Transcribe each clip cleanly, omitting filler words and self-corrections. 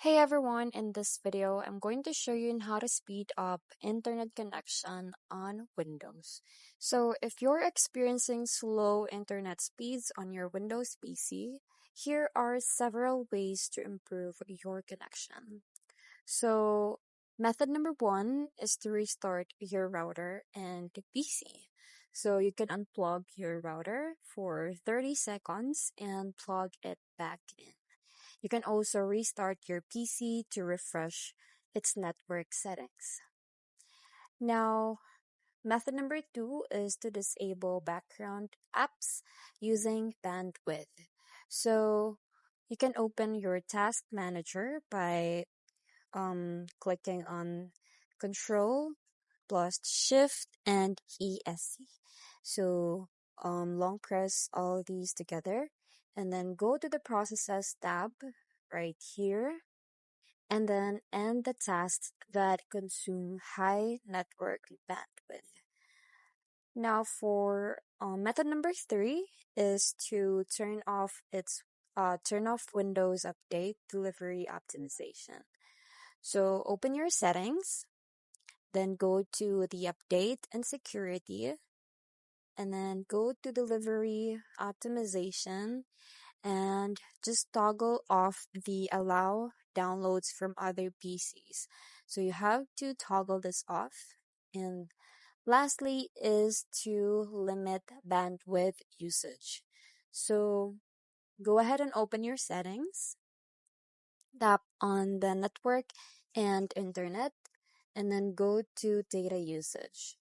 Hey everyone, in this video, I'm going to show you how to speed up internet connection on Windows. So if you're experiencing slow internet speeds on your Windows PC, here are several ways to improve your connection. So method number one is to restart your router and PC. So you can unplug your router for 30 seconds and plug it back in. You can also restart your PC to refresh its network settings. Now, method number two is to disable background apps using bandwidth. So you can open your task manager by clicking on Control plus Shift and ESC. So long press all these together and then go to the Processes tab right here and then end the tasks that consume high network bandwidth. Now for method number three is to turn off Windows Update Delivery Optimization. So open your settings, then go to the update and security, and then go to delivery optimization and just toggle off the allow downloads from other PCs. So you have to toggle this off. And lastly is to limit bandwidth usage. So go ahead and open your settings, tap on the network and internet, and then go to data usage.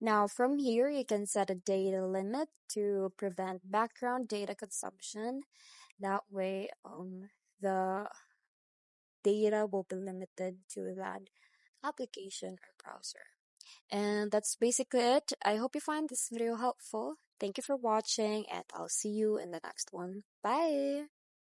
Now from here, you can set a data limit to prevent background data consumption. That way, the data will be limited to that application or browser. And that's basically it. I hope you find this video helpful. Thank you for watching, and I'll see you in the next one. Bye!